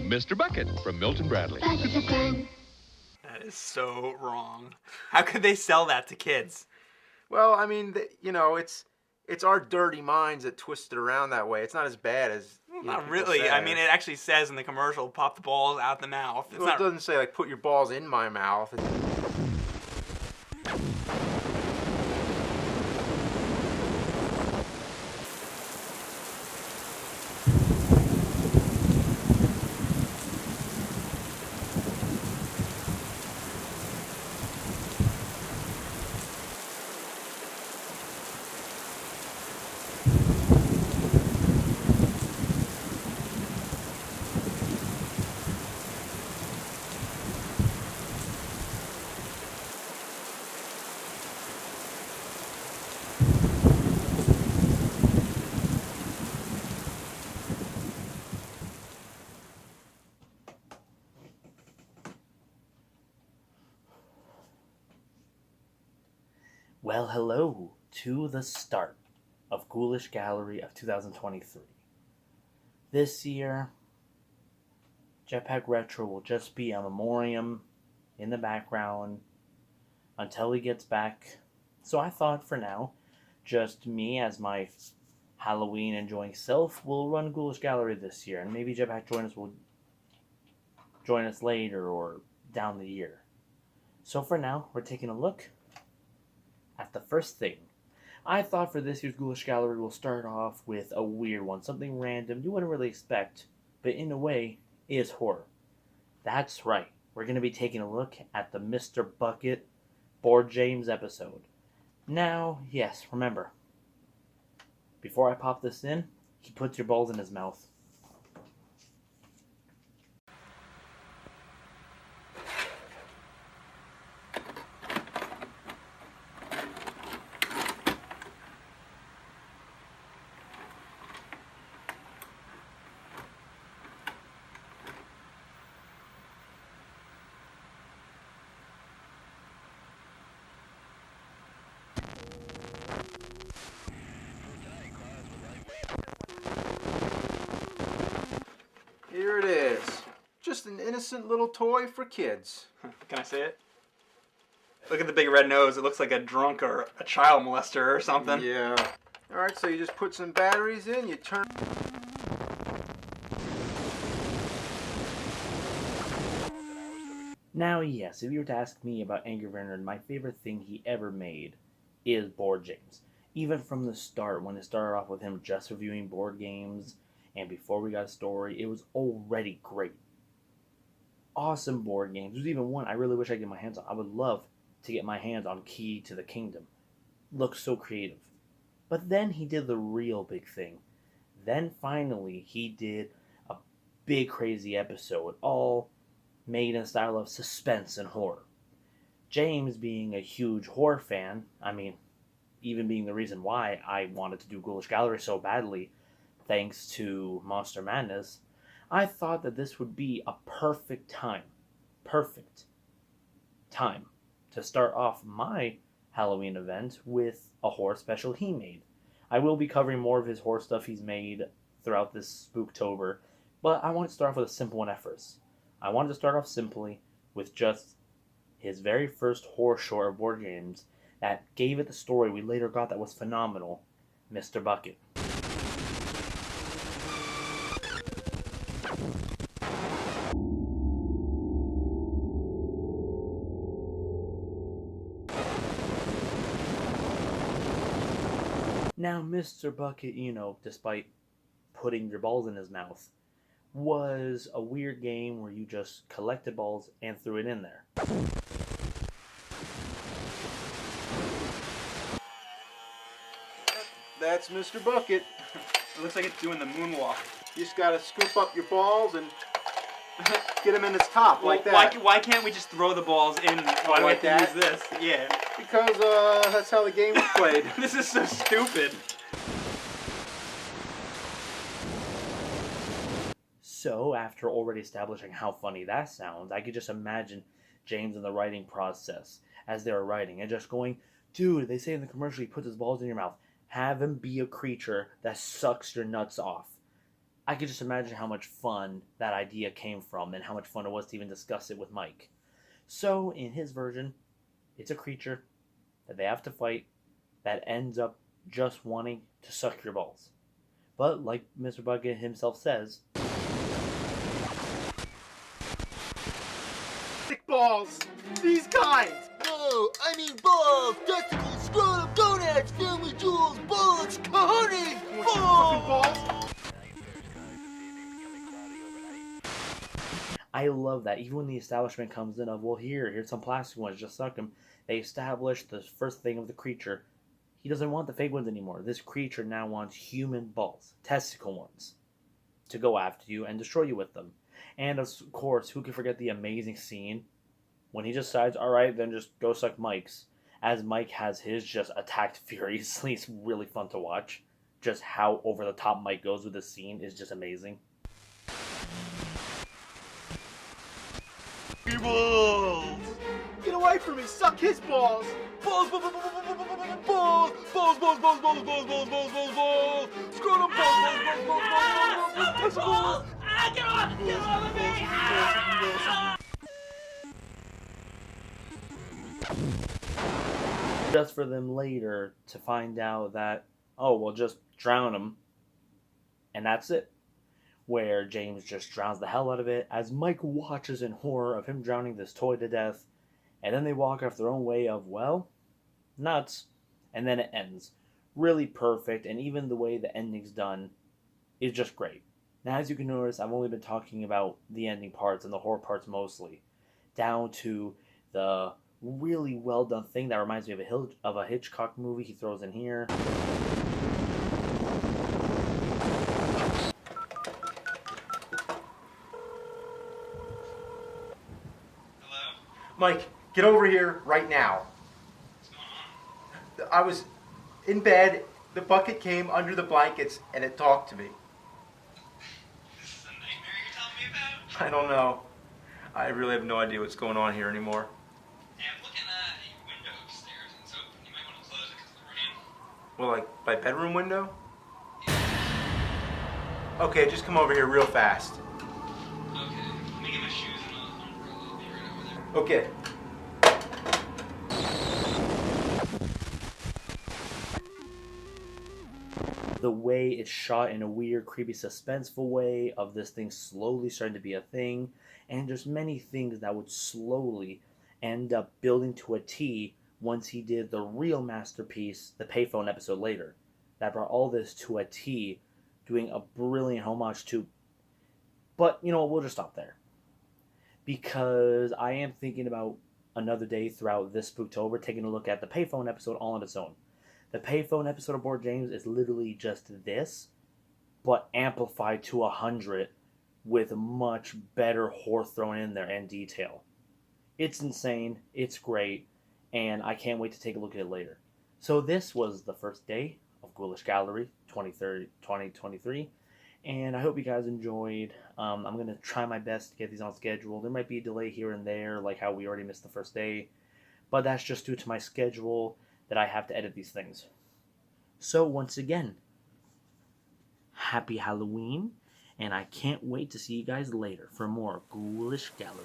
Mr. Bucket from Milton Bradley. That is so wrong. How could they sell that to kids? Well, I mean, it's our dirty minds that twist it around that way. It's not as bad as Not really. say. I mean, it actually says in the commercial, pop the balls out the mouth. Well, it doesn't say, like, put your balls in my mouth. Well, hello to the start of Ghoulish Gallery of 2023. This year, JetpackRetro will just be a memoriam in the background until he gets back. So I thought for now, just me as my Halloween enjoying self will run Ghoulish Gallery this year, and maybe Jetpack will join us later or down the year. So for now, we're taking a look at the first thing. I thought for this year's Ghoulish Gallery we'll start off with a weird one, something random you wouldn't really expect, but in a way is horror. That's right, we're going to be taking a look at the Mr. Bucket Board James episode. Now, yes, remember, before I pop this in, he puts your balls in his mouth. Here it is. Just an innocent little toy for kids. Can I say it? Look at the big red nose. It looks like a drunk or a child molester or something. Yeah. Alright, so you just put some batteries in, you turn... Now, yes, if you were to ask me about Angry Bernard, my favorite thing he ever made is board games. Even from the start, when it started off with him just reviewing board games, and before we got a story, it was already great. Awesome board games. There's even one I really wish I could get my hands on. I would love to get my hands on Key to the Kingdom. Looks so creative. But then he did the real big thing. Then finally he did a big crazy episode, all made in a style of suspense and horror. James, being a huge horror fan, even being the reason why I wanted to do Ghoulish Gallery so badly, thanks to Monster Madness, I thought that this would be a perfect time to start off my Halloween event with a horror special he made. I will be covering more of his horror stuff he's made throughout this Spooktober, but I want to start off with a simple one at first. I wanted to start off simply with just his very first horror short of board games that gave it the story we later got that was phenomenal, Mr. Bucket. Now, Mr. Bucket, despite putting your balls in his mouth, was a weird game where you just collected balls and threw it in there. That's Mr. Bucket. It looks like it's doing the moonwalk. You just gotta scoop up your balls and get them in its top like that. Why can't we just throw the balls in? Why do I have to use this? Yeah. Because that's how the game was played. This is so stupid. So, after already establishing how funny that sounds, I could just imagine James in the writing process as they were writing and just going, dude, they say in the commercial he puts his balls in your mouth. Have him be a creature that sucks your nuts off. I could just imagine how much fun that idea came from and how much fun it was to even discuss it with Mike. So, in his version, it's a creature that they have to fight that ends up just wanting to suck your balls. But, like Mr. Bucket himself says, Thick balls! These kinds! No, I mean balls, testicles, scrotum, gonads, family jewels, bullets, cojones, balls! I love that. Even when the establishment comes in of, well, here's some plastic ones, just suck them. They establish the first thing of the creature. He doesn't want the fake ones anymore. This creature now wants human balls, testicle ones, to go after you and destroy you with them. And of course, who can forget the amazing scene when he just decides, all right, then just go suck Mike's. As Mike has his just attacked furiously. It's really fun to watch. Just how over the top Mike goes with this scene is just amazing. Balls! Get away from me! Suck his balls! Balls, balls, balls, balls, balls, balls, balls, balls, balls, balls, balls, balls, balls, scrotum, balls, balls, balls, balls, balls, balls, balls, Get off of me! Just for them later to find out that, oh, well, just drown him. And that's it. Where James just drowns the hell out of it as Mike watches in horror of him drowning this toy to death. And then they walk off their own way of, well, nuts. And then it ends. Really perfect, and even the way the ending's done is just great. Now, as you can notice, I've only been talking about the ending parts and the horror parts mostly, down to the really well done thing that reminds me of a Hitchcock movie he throws in here. Mike, get over here right now. I was in bed, the bucket came under the blankets, and it talked to me. This is a nightmare you're telling me about? I don't know. I really have no idea what's going on here anymore. Yeah, I'm looking at a window upstairs, and so you might want to close it because of the rain. Well, like, my bedroom window? Okay, just come over here real fast. Okay, let me get my shoes and an umbrella. I'll be right over there. Okay. The way it's shot in a weird, creepy, suspenseful way of this thing slowly starting to be a thing, and just many things that would slowly end up building to a T once he did the real masterpiece, the payphone episode later, that brought all this to a T, doing a brilliant homage to. But, you know, we'll just stop there. Because I am thinking about another day throughout this Spooktober, taking a look at the payphone episode all on its own. The payphone episode of Board James is literally just this, but amplified to 100 with much better horror thrown in there and detail. It's insane, it's great, and I can't wait to take a look at it later. So this was the first day of Ghoulish Gallery 2023, and I hope you guys enjoyed. I'm going to try my best to get these on schedule. There might be a delay here and there, like how we already missed the first day, but that's just due to my schedule that I have to edit these things. So once again, happy Halloween, and I can't wait to see you guys later for more Ghoulish Gallery.